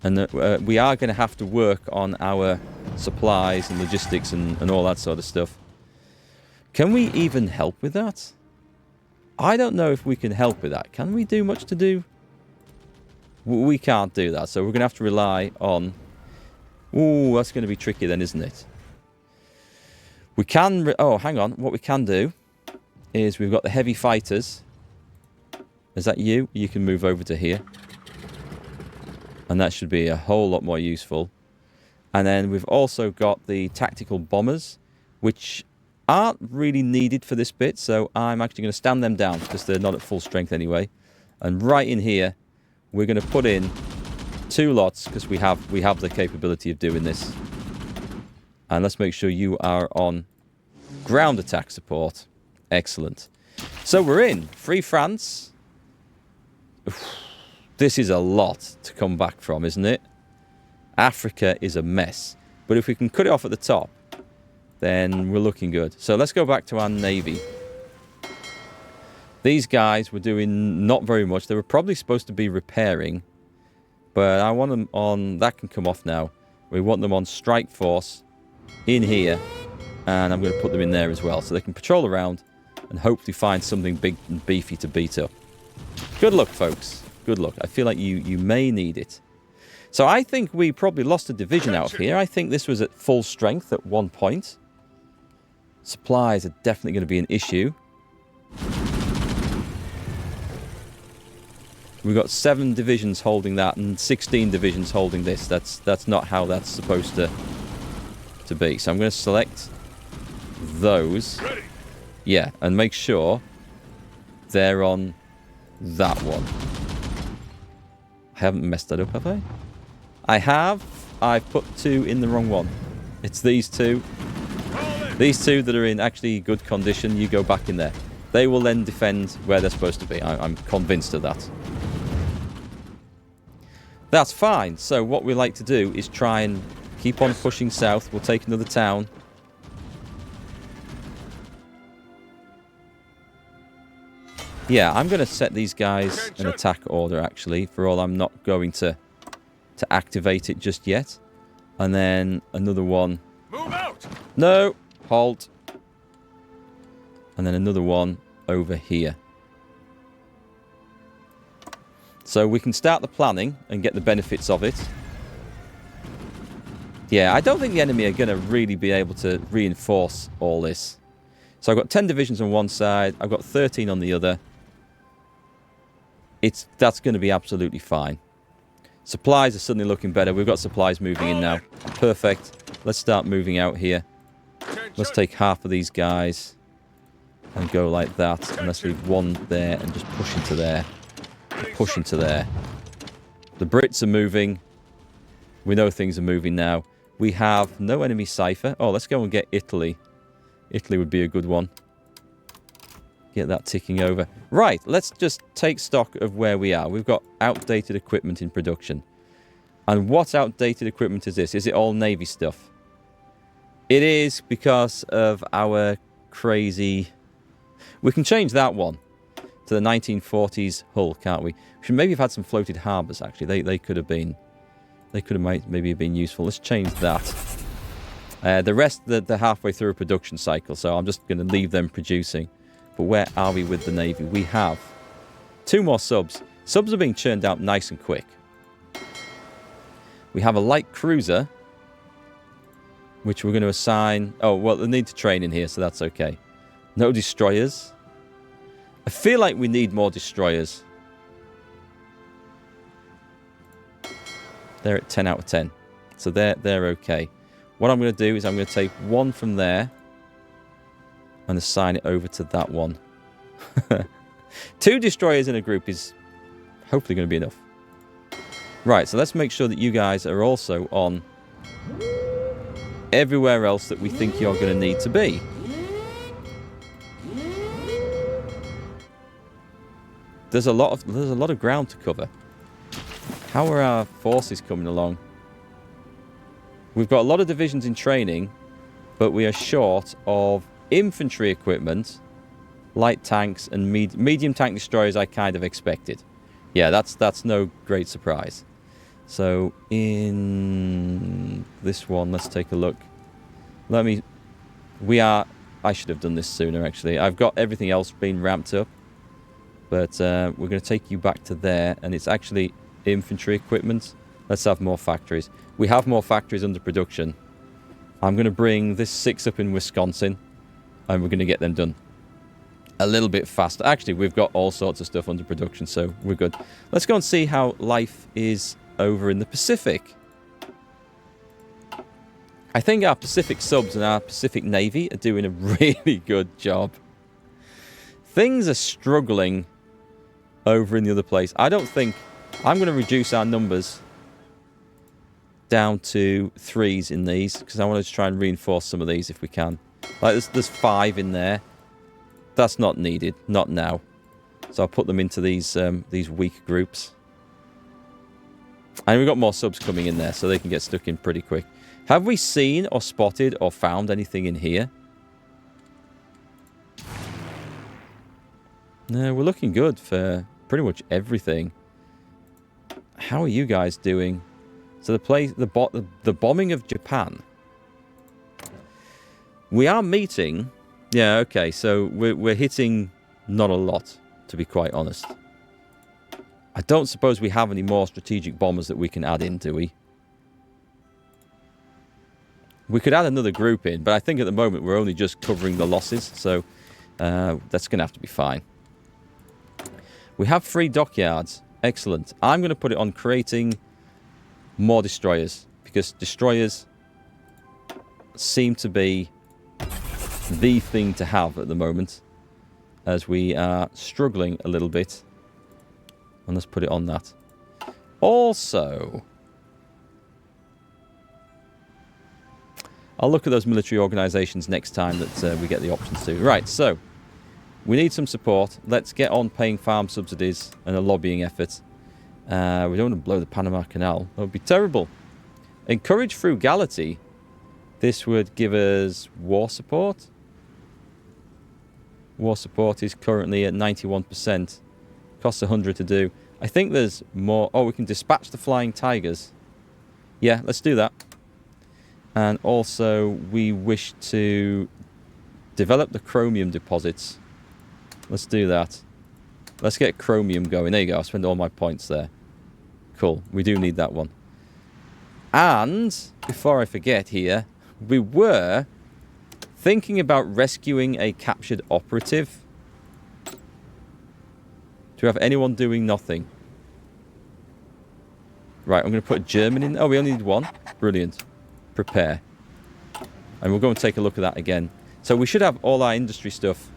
And we are going to have to work on our supplies and logistics and all that sort of stuff. Can we even help with that? I don't know if we can help with that. Can we do much to do? We can't do that, so we're going to have to rely on... Ooh, that's going to be tricky then, isn't it? We can... Oh, hang on. What we can do is we've got the heavy fighters. Is that you? You can move over to here. And that should be a whole lot more useful. And then we've also got the tactical bombers, which aren't really needed for this bit, so I'm actually going to stand them down because they're not at full strength anyway. And right in here, we're going to put in 2 lots because we have the capability of doing this. And let's make sure you are on ground attack support. Excellent. So we're in. Free France. This is a lot to come back from, isn't it? Africa is a mess. But if we can cut it off at the top, then we're looking good. So let's go back to our navy. These guys were doing not very much. They were probably supposed to be repairing. But I want them on... That can come off now. We want them on strike force in here. And I'm going to put them in there as well. So they can patrol around and hopefully find something big and beefy to beat up. Good luck, folks. Good luck. I feel like you may need it. So I think we probably lost a division out of here. I think this was at full strength at one point. Supplies are definitely going to be an issue. We've got 7 divisions holding that and 16 divisions holding this. That's not how that's supposed to be. So I'm going to select those. Yeah, and make sure they're on that one. I haven't messed that up, have I? I have. I've put 2 in the wrong one. It's these 2. These 2 that are in actually good condition, you go back in there. They will then defend where they're supposed to be. I'm convinced of that. That's fine. So what we like to do is try and keep on pushing south. We'll take another town. Yeah, I'm going to set these guys an attack order, actually. For all, I'm not going to activate it just yet. And then another one. Move out! No! Halt. And then another one over here. So we can start the planning and get the benefits of it. Yeah, I don't think the enemy are going to really be able to reinforce all this. So I've got 10 divisions on one side. I've got 13 on the other. That's going to be absolutely fine. Supplies are suddenly looking better. We've got supplies moving in now. Perfect. Let's start moving out here. Let's take half of these guys and go like that. And let's leave one there and just push into there. Push into there. The Brits are moving. We know things are moving now. We have no enemy cipher. Oh, let's go and get Italy. Italy would be a good one. Get that ticking over. Right, let's just take stock of where we are. We've got outdated equipment in production. And what outdated equipment is this? Is it all Navy stuff? It is because of our crazy... We can change that one to the 1940s hull, can't we? We should maybe have had some floated harbours, actually. They could have been... They could have maybe been useful. Let's change that. The rest, they're halfway through a production cycle, so I'm just going to leave them producing. But where are we with the Navy? We have 2 more subs. Subs are being churned out nice and quick. We have a light cruiser, which we're going to assign... Oh, well, they need to train in here, so that's okay. No destroyers. I feel like we need more destroyers. They're at 10 out of 10. So they're okay. What I'm going to do is I'm going to take 1 from there and assign it over to that one. 2 destroyers in a group is hopefully going to be enough. Right, so let's make sure that you guys are also on everywhere else that we think you're going to need to be. There's a lot of ground to cover. How are our forces coming along? We've got a lot of divisions in training, but we are short of infantry equipment, light tanks, and medium tank destroyers I kind of expected. Yeah, that's no great surprise. So in this one, let's take a look. I should have done this sooner, actually. I've got everything else being ramped up. But we're going to take you back to there. And it's actually infantry equipment. Let's have more factories. We have more factories under production. I'm going to bring this 6 up in Wisconsin. And we're going to get them done a little bit faster. Actually, we've got all sorts of stuff under production, so we're good. Let's go and see how life is over in the Pacific. I think our Pacific subs and our Pacific Navy are doing a really good job. Things are struggling over in the other place. I don't think... I'm going to reduce our numbers down to 3s in these, because I want to try and reinforce some of these if we can. Like, there's 5 in there. That's not needed. Not now. So I'll put them into these weak groups. And we've got more subs coming in there, so they can get stuck in pretty quick. Have we seen or spotted or found anything in here? No, we're looking good for pretty much everything. How are you guys doing? So the bombing of Japan. We are meeting. Yeah, okay. So we're hitting not a lot, to be quite honest. I don't suppose we have any more strategic bombers that we can add in, do we? We could add another group in, but I think at the moment we're only just covering the losses, so that's going to have to be fine. We have 3 dockyards. Excellent. I'm going to put it on creating more destroyers, because destroyers seem to be the thing to have at the moment, as we are struggling a little bit. And let's put it on that. Also, I'll look at those military organisations next time that we get the options to. Right, so we need some support. Let's get on paying farm subsidies and a lobbying effort. We don't want to blow the Panama Canal. That would be terrible. Encourage frugality. This would give us war support. War support is currently at 91%. Costs 100 to do. I think there's more. Oh, we can dispatch the flying tigers. Yeah, let's do that. And also, we wish to develop the chromium deposits. Let's do that. Let's get chromium going. There you go. I spent all my points there. Cool. We do need that one. And, before I forget here, we were thinking about rescuing a captured operative. Do we have anyone doing nothing? Right, I'm going to put a German in. Oh, we only need 1. Brilliant. Prepare. And we'll go and take a look at that again. So we should have all our industry stuff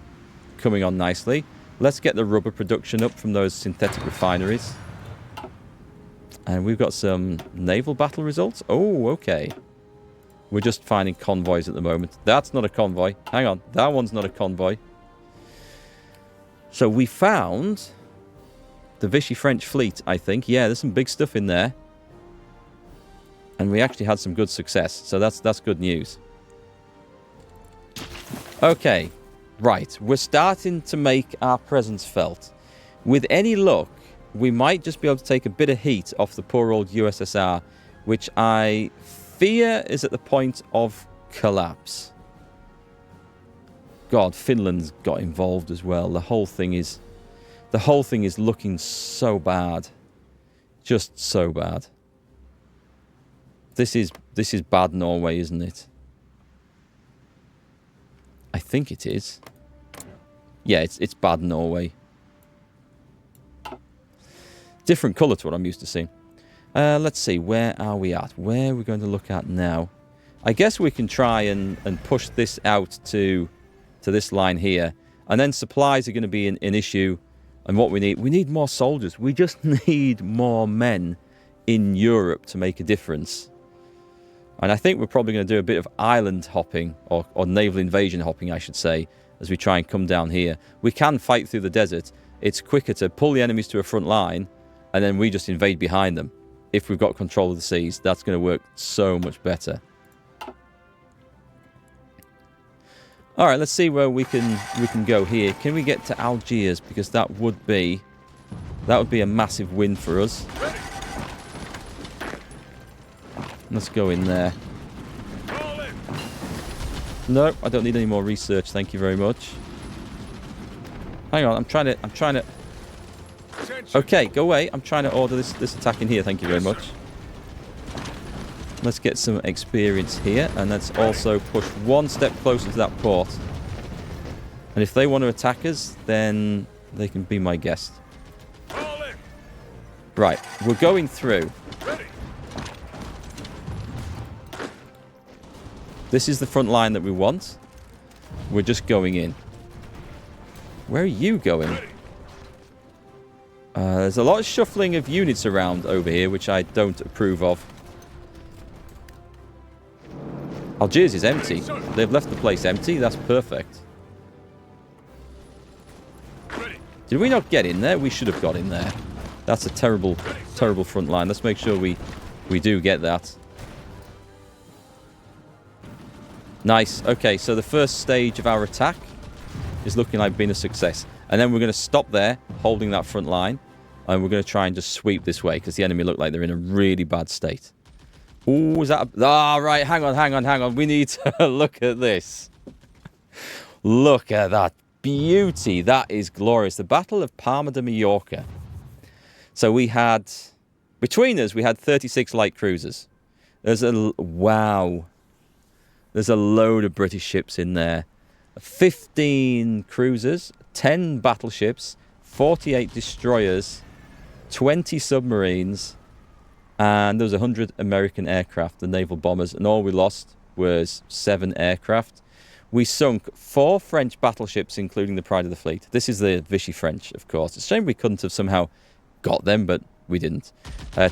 coming on nicely. Let's get the rubber production up from those synthetic refineries. And we've got some naval battle results. Oh, okay. We're just finding convoys at the moment. That's not a convoy. Hang on. That one's not a convoy. So we found the Vichy French fleet, I think. Yeah, there's some big stuff in there. And we actually had some good success. So that's good news. Okay. Right. We're starting to make our presence felt. With any luck, we might just be able to take a bit of heat off the poor old USSR, which I fear is at the point of collapse. God, Finland's got involved as well. The whole thing is looking so bad. Just so bad. This is bad Norway, isn't it? I think it is. Yeah, it's bad Norway. Different colour to what I'm used to seeing. Let's see, where are we at? Where are we going to look at now? I guess we can try and push this out to this line here. And then supplies are going to be an issue. And what we need more soldiers. We just need more men in Europe to make a difference. And I think we're probably going to do a bit of island hopping, or naval invasion hopping, I should say, as we try and come down here. We can fight through the desert. It's quicker to pull the enemies to a front line, and then we just invade behind them. If we've got control of the seas, that's going to work so much better. All right, let's see where we can go here. Can we get to Algiers? Because that would be a massive win for us. Let's go in there. No, I don't need any more research. Thank you very much. Hang on, I'm trying to... Okay, go away. I'm trying to order this attack in here. Thank you very much. Let's get some experience here. And let's also push one step closer to that port. And if they want to attack us, then they can be my guest. Right, we're going through. This is the front line that we want. We're just going in. Where are you going? There's a lot of shuffling of units around over here, which I don't approve of. Algiers is empty. They've left the place empty. That's perfect. Did we not get in there? We should have got in there. That's a terrible, terrible front line. Let's make sure we do get that. Nice. Okay, so the first stage of our attack is looking like being a success. And then we're going to stop there, holding that front line. And we're going to try and just sweep this way, because the enemy look like they're in a really bad state. Ooh, is that... Ah, right. Hang on. We need to look at this. Look at that beauty. That is glorious. The Battle of Palma de Mallorca. So we had... Between us, we had 36 light cruisers. There's a... Wow. There's a load of British ships in there. 15 cruisers, 10 battleships, 48 destroyers, 20 submarines, and there was 100 American aircraft, the naval bombers, and all we lost was 7 aircraft. We sunk 4 French battleships, including the Pride of the Fleet. This is the Vichy French, of course. It's a shame we couldn't have somehow got them, but we didn't.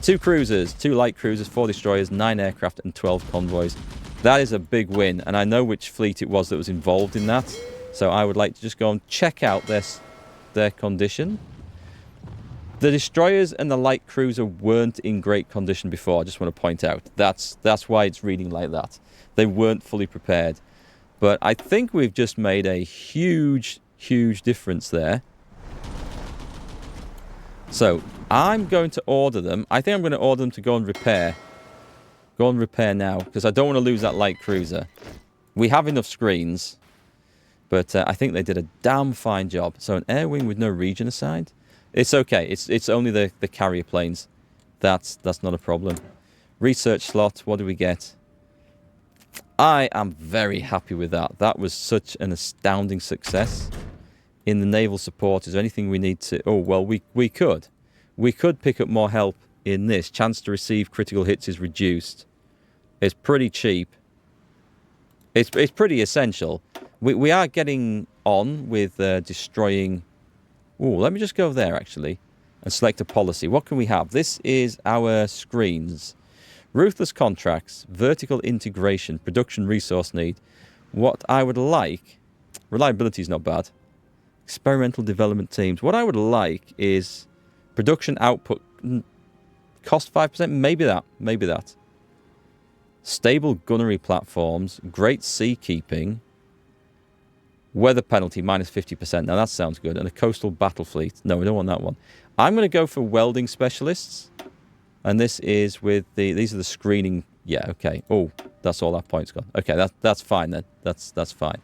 2 cruisers, 2 light cruisers, 4 destroyers, 9 aircraft, and 12 convoys. That is a big win, and I know which fleet it was that was involved in that. So I would like to just go and check out their condition. The destroyers and the light cruiser weren't in great condition before, I just want to point out. That's why it's reading like that. They weren't fully prepared. But I think we've just made a huge, huge difference there. So I'm going to order them. I think I'm going to order them to go and repair. Go and repair now, because I don't want to lose that light cruiser. We have enough screens, but I think they did a damn fine job. So an air wing with no region assigned? It's okay. It's only the carrier planes. That's not a problem. Research slot, what do we get? I am very happy with that. That was such an astounding success. In the naval support, is there anything we need to... Oh, well, we could. We could pick up more help in this. Chance to receive critical hits is reduced. It's pretty cheap. It's pretty essential. We are getting on with destroying... Ooh, let me just go there, actually, and select a policy. What can we have? This is our screens. Ruthless contracts, vertical integration, production resource need. What I would like... Reliability is not bad. Experimental development teams. What I would like is production output... Cost 5%? Maybe that. Stable gunnery platforms. Great seakeeping. Weather penalty, minus 50%. Now that sounds good. And a coastal battle fleet. No, we don't want that one. I'm going to go for welding specialists. And this is with the... These are the screening... Yeah, okay. Oh, that's all that point's gone. Okay, that's fine then. That's fine.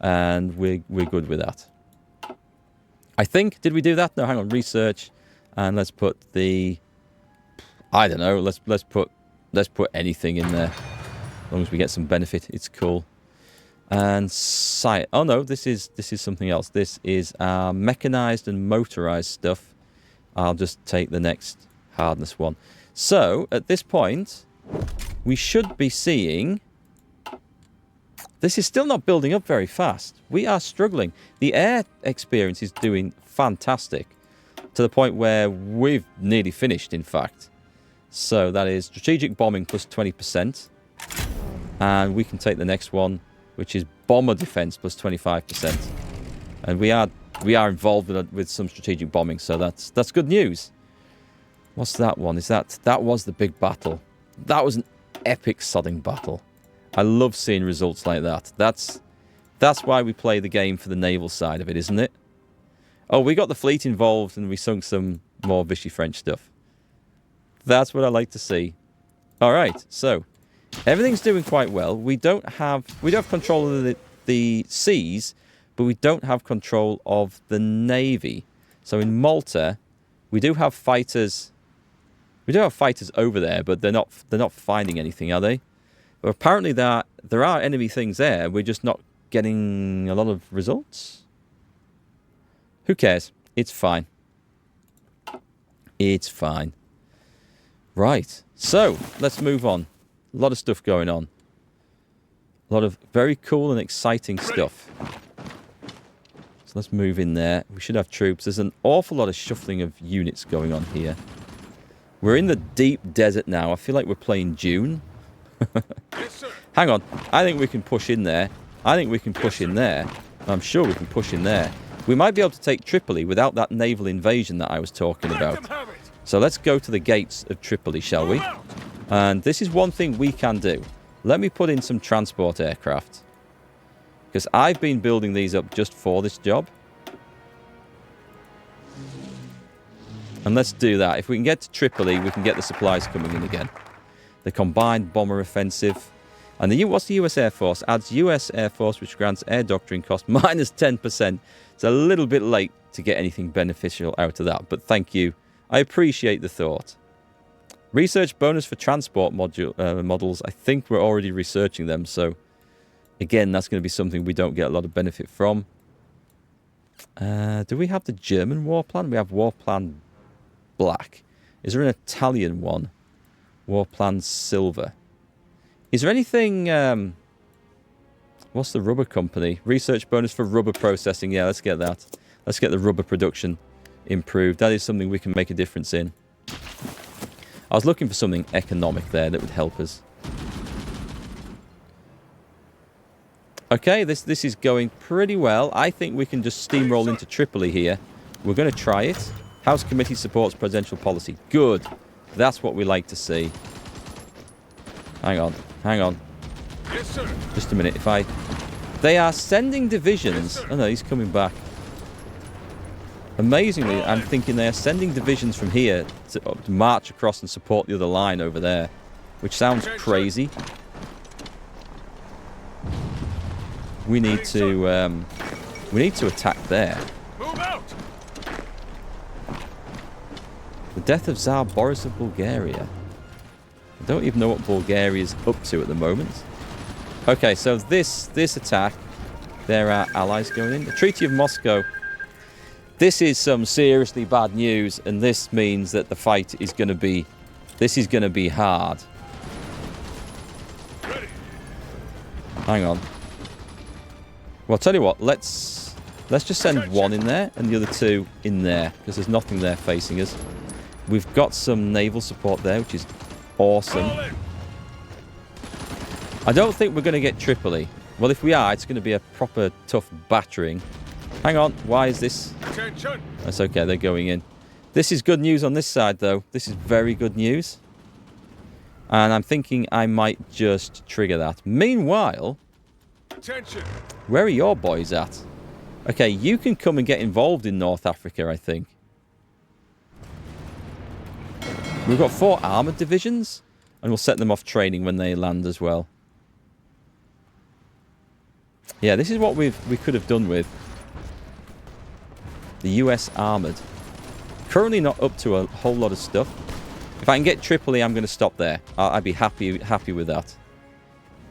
And we're good with that. I think... Did we do that? No, hang on. Research. And let's put the... I don't know. Let's put anything in there. As long as we get some benefit, it's cool. And site. Oh no, this is something else. This is mechanized and motorized stuff. I'll just take the next hardness one. So at this point, we should be seeing. This is still not building up very fast. We are struggling. The air experience is doing fantastic, to the point where we've nearly finished, in fact. So that is strategic bombing plus 20%. And we can take the next one, which is bomber defense plus 25%. And we are involved with some strategic bombing, so that's good news. What's that one? That was the big battle. That was an epic sodding battle. I love seeing results like that. That's why we play the game, for the naval side of it, isn't it? Oh, we got the fleet involved and we sunk some more Vichy French stuff. That's what I like to see. All right, so everything's doing quite well. We do have control of the seas, but we don't have control of the navy. So in Malta, we do have fighters. We do have fighters over there, but they're not finding anything, are they? But apparently there are enemy things there. We're just not getting a lot of results. Who cares? It's fine. It's fine. Right. So let's move on. A lot of stuff going on. A lot of very cool and exciting stuff. So let's move in there. We should have troops. There's an awful lot of shuffling of units going on here. We're in the deep desert now. I feel like we're playing Dune. Hang on. I think we can push in there. I think we can push in there. I'm sure we can push in there. We might be able to take Tripoli without that naval invasion that I was talking about. So let's go to the gates of Tripoli, shall we? And this is one thing we can do. Let me put in some transport aircraft. Because I've been building these up just for this job. And let's do that. If we can get to Tripoli, we can get the supplies coming in again. The combined bomber offensive. And what's the US Air Force? Adds US Air Force, which grants air doctrine cost minus 10%. It's a little bit late to get anything beneficial out of that. But thank you. I appreciate the thought. Research bonus for transport models. I think we're already researching them. So, again, that's going to be something we don't get a lot of benefit from. Do we have the German war plan? We have war plan black. Is there an Italian one? War plan silver. Is there anything... what's the rubber company? Research bonus for rubber processing. Yeah, let's get that. Let's get the rubber production improved. That is something we can make a difference in. I was looking for something economic there that would help us. Okay, this is going pretty well. I think we can just steamroll into Tripoli here. We're going to try it. House Committee supports presidential policy. Good. That's what we like to see. Hang on. Hang on. Yes, sir. Just a minute. They are sending divisions. Oh no, he's coming back. Amazingly, I'm thinking they are sending divisions from here to march across and support the other line over there, which sounds crazy. We need to attack there. Move out. The death of Tsar Boris of Bulgaria. I don't even know what Bulgaria is up to at the moment. Okay, so this attack, there are allies going in. The Treaty of Moscow. This is some seriously bad news, and this means that the fight is going to be... This is going to be hard. Ready. Hang on. Well, I'll tell you what. Let's just send one in there and the other two in there, because there's nothing there facing us. We've got some naval support there, which is awesome. I don't think we're going to get Tripoli. Well, if we are, it's going to be a proper tough battering. Hang on. Why is this? Attention. That's okay. They're going in. This is good news on this side, though. This is very good news. And I'm thinking I might just trigger that. Meanwhile, Attention. where are your boys at? Okay, you can come and get involved in North Africa, I think. We've got 4 armoured divisions, and we'll set them off training when they land as well. Yeah, this is what we could have done with the US armoured. Currently not up to a whole lot of stuff. If I can get Tripoli, I'm going to stop there. I'd be happy with that.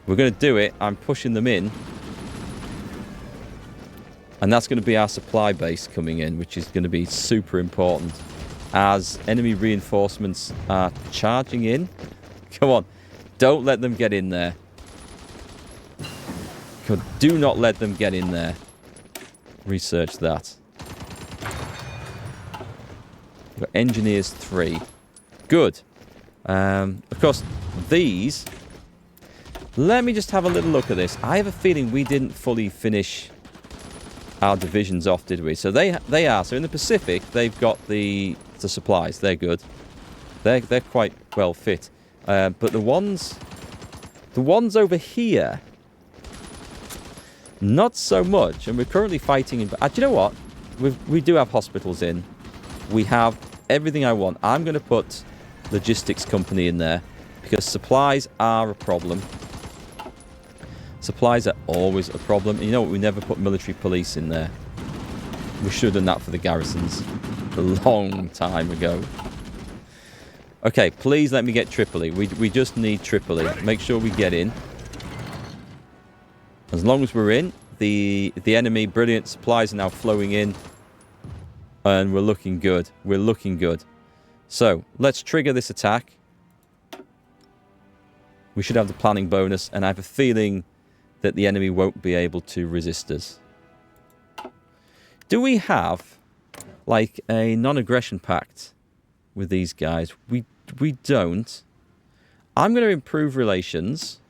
We're going to do it. I'm pushing them in. And that's going to be our supply base coming in, which is going to be super important. As enemy reinforcements are charging in. Come on. Don't let them get in there. Do not let them get in there. Research that. We've got engineers 3. Good. Of course, these... Let me just have a little look at this. I have a feeling we didn't fully finish our divisions off, did we? So they are. So in the Pacific, they've got the supplies. They're good. They're quite well fit. But the ones over here, not so much. And we're currently fighting in... do you know what? We do have hospitals in. We have everything I want. I'm going to put logistics company in there. because supplies are a problem. Supplies are always a problem. And you know what? We never put military police in there. We should have done that for the garrisons a long time ago. Okay, please let me get Tripoli. We just need Tripoli. Make sure we get in. As long as we're in, the enemy, brilliant. Supplies are now flowing in. And we're looking good. We're looking good. So, let's trigger this attack. We should have the planning bonus. And I have a feeling that the enemy won't be able to resist us. Do we have, like, a non-aggression pact with these guys? We don't. I'm going to improve relations.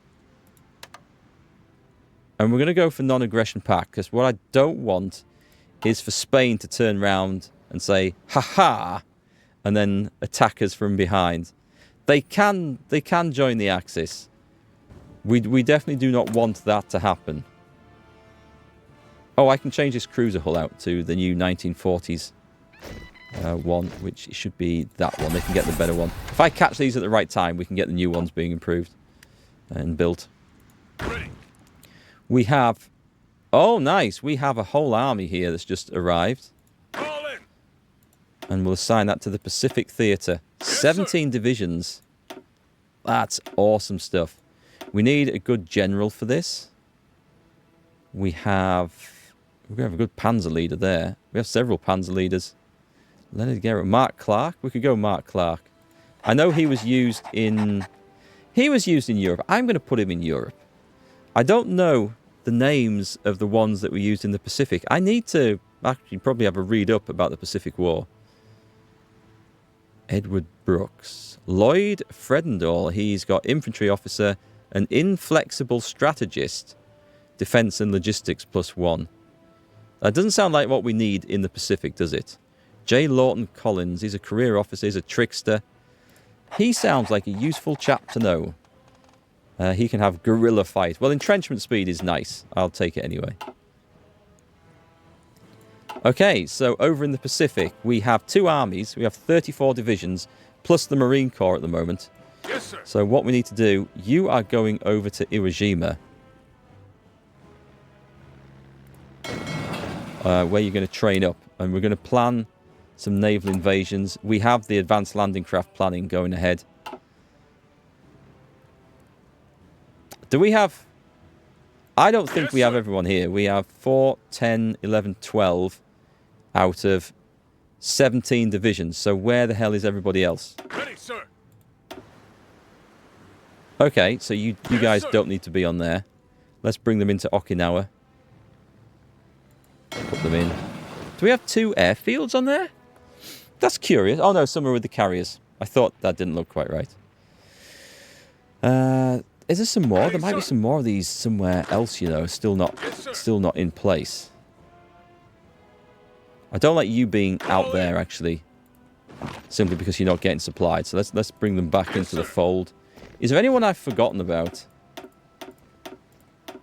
And we're going to go for non-aggression pact. Because what I don't want is for Spain to turn round and say, ha-ha, and then attack us from behind. They can join the Axis. We definitely do not want that to happen. Oh, I can change this cruiser hull out to the new 1940s one, which should be that one. They can get the better one. If I catch these at the right time, we can get the new ones being improved and built. We have... Oh, nice. We have a whole army here that's just arrived. And we'll assign that to the Pacific Theatre. 17 divisions. That's awesome stuff. We need a good general for this. We're going to have a good panzer leader there. We have several panzer leaders. Leonard Guerrero. Mark Clark? We could go Mark Clark. I know he was used in... He was used in Europe. I'm going to put him in Europe. I don't know the names of the ones that were used in the Pacific. I need to actually probably have a read up about the Pacific War. Edward Brooks. Lloyd Fredendall. He's got infantry officer, an inflexible strategist, defense and logistics +1. That doesn't sound like what we need in the Pacific, does it? J. Lawton Collins. He's a career officer. He's a trickster. He sounds like a useful chap to know. He can have guerrilla fight. Well, entrenchment speed is nice. I'll take it anyway. Okay, so over in the Pacific, we have 2 armies. We have 34 divisions, plus the Marine Corps at the moment. Yes, sir. So what we need to do, you are going over to Iwo Jima. Where you're going to train up. And we're going to plan some naval invasions. We have the advanced landing craft planning going ahead. Do we have... I don't think we have everyone here. We have 4, 10, 11, 12 out of 17 divisions. So where the hell is everybody else? Ready, sir. Okay, so you guys don't need to be on there. Let's bring them into Okinawa. Put them in. Do we have 2 airfields on there? That's curious. Oh no, some are with the carriers. I thought that didn't look quite right. Is there some more? There might be some more of these somewhere else, you know, still not in place. I don't like you being out there, actually, simply because you're not getting supplied. So let's bring them back into the fold. Is there anyone I've forgotten about?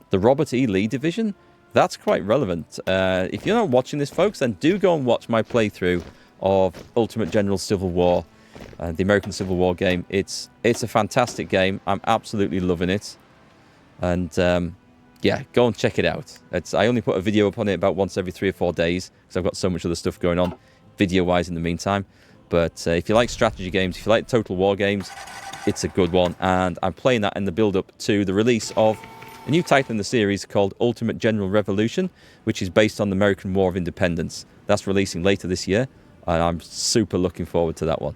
The Robert E. Lee Division? That's quite relevant. If you're not watching this, folks, then do go and watch my playthrough of Ultimate General Civil War. The American Civil War game. It's a fantastic game. I'm absolutely loving it. And yeah, go and check it out. I only put a video up on it about once every 3 or 4 days because I've got so much other stuff going on video-wise in the meantime. But if you like strategy games, if you like Total War games, it's a good one. And I'm playing that in the build-up to the release of a new title in the series called Ultimate General Revolution, which is based on the American War of Independence. That's releasing later this year, and I'm super looking forward to that one.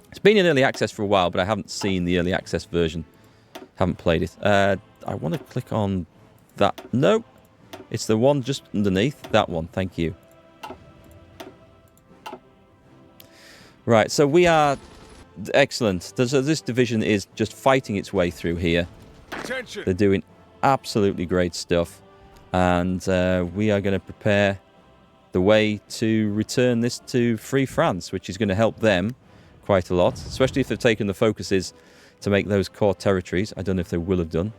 It's been in early access for a while, but I haven't seen the early access version. Haven't played it. I want to click on that. No, it's the one just underneath. That one, thank you. Right, so we are... Excellent. So this division is just fighting its way through here. Attention. They're doing absolutely great stuff. And we are going to prepare the way to return this to Free France, which is going to help them quite a lot, especially if they've taken the focuses to make those core territories. I don't know if they will have done.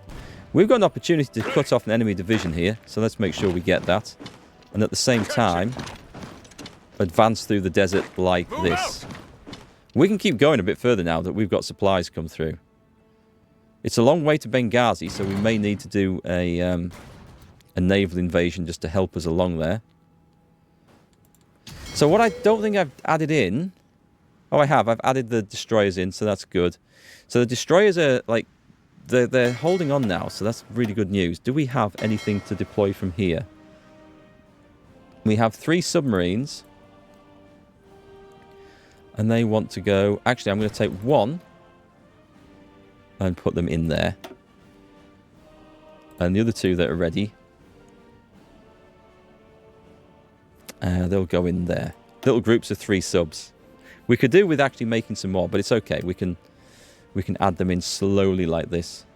We've got an opportunity to cut off an enemy division here, so let's make sure we get that. And at the same time, advance through the desert like this. We can keep going a bit further now that we've got supplies come through. It's a long way to Benghazi, so we may need to do a naval invasion just to help us along there. So what I don't think I've added in... Oh, I have. I've added the destroyers in, so that's good. So the destroyers are, like... They're holding on now, so that's really good news. Do we have anything to deploy from here? We have 3 submarines. And they want to go... Actually, I'm going to take 1 and put them in there. And the other 2 that are ready, they'll go in there. Little groups of 3 subs. We could do with actually making some more, but it's okay. We can add them in slowly like this.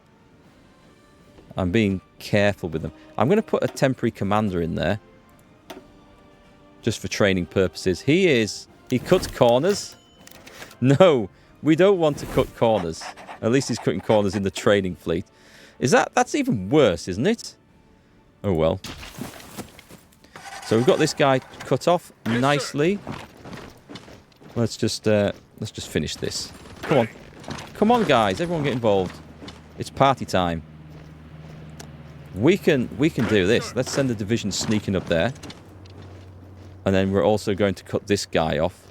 I'm being careful with them. I'm going to put a temporary commander in there. Just for training purposes. He cuts corners. No, we don't want to cut corners. At least he's cutting corners in the training fleet. That's even worse, isn't it? Oh well. So we've got this guy cut off nicely. Let's just finish this. Come on. Come on, guys. Everyone get involved. It's party time. We can do this. Let's send the division sneaking up there. And then we're also going to cut this guy off.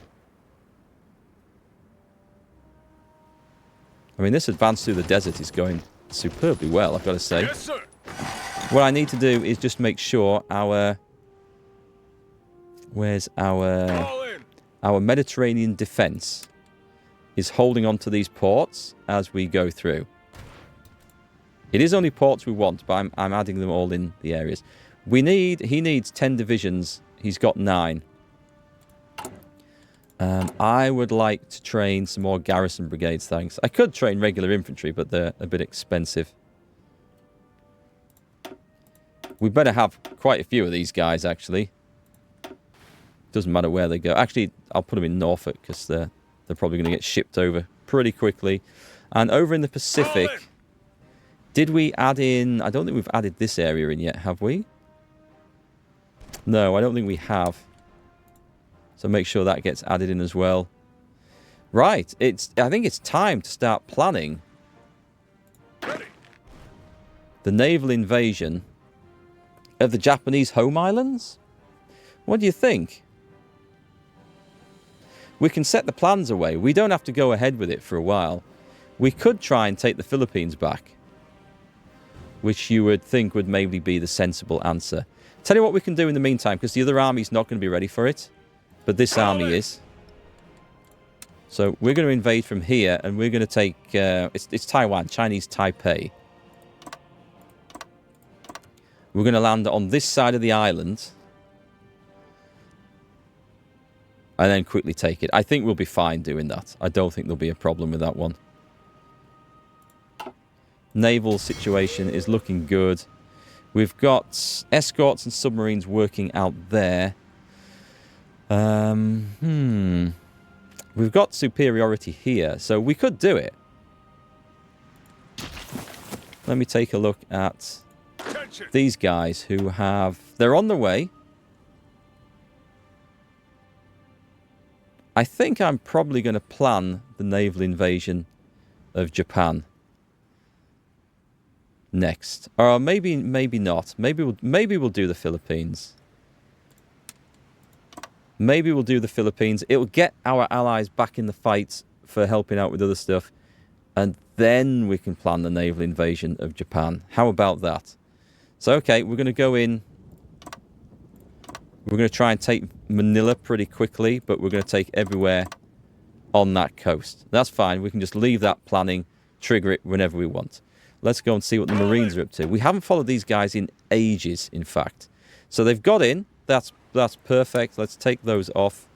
I mean, this advance through the desert is going superbly well, I've got to say. Yes, sir. What I need to do is just make sure our... Where's our Mediterranean defense is holding on to these ports as we go through. It is only ports we want, but I'm adding them all in the areas. He needs 10 divisions. He's got 9. I would like to train some more garrison brigades, thanks. I could train regular infantry, but they're a bit expensive. We better have quite a few of these guys, actually. Doesn't matter where they go. Actually, I'll put them in Norfolk, because they're probably going to get shipped over pretty quickly. And over in the Pacific, did we add in... I don't think we've added this area in yet, have we? No, I don't think we have. So make sure that gets added in as well. Right, I think it's time to start planning the naval invasion of the Japanese home islands. What do you think? We can set the plans away. We don't have to go ahead with it for a while. We could try and take the Philippines back, which you would think would maybe be the sensible answer. Tell you what we can do in the meantime, because the other army's not going to be ready for it. But this army is. So we're going to invade from here, and we're going to take... it's Taiwan, Chinese Taipei. We're going to land on this side of the island. And then quickly take it. I think we'll be fine doing that. I don't think there'll be a problem with that one. Naval situation is looking good. We've got escorts and submarines working out there. We've got superiority here, so we could do it. Let me take a look at these guys who have... They're on the way. I think I'm probably going to plan the naval invasion of Japan next. Or maybe not. Maybe we'll do the Philippines. Maybe we'll do the Philippines. It will get our allies back in the fight for helping out with other stuff. And then we can plan the naval invasion of Japan. How about that? So, okay, we're going to go in. We're going to try and take Manila pretty quickly, but we're going to take everywhere on that coast. That's fine. We can just leave that planning, trigger it whenever we want. Let's go and see what the Marines are up to. We haven't followed these guys in ages, in fact. So they've got in. That's perfect. Let's take those off.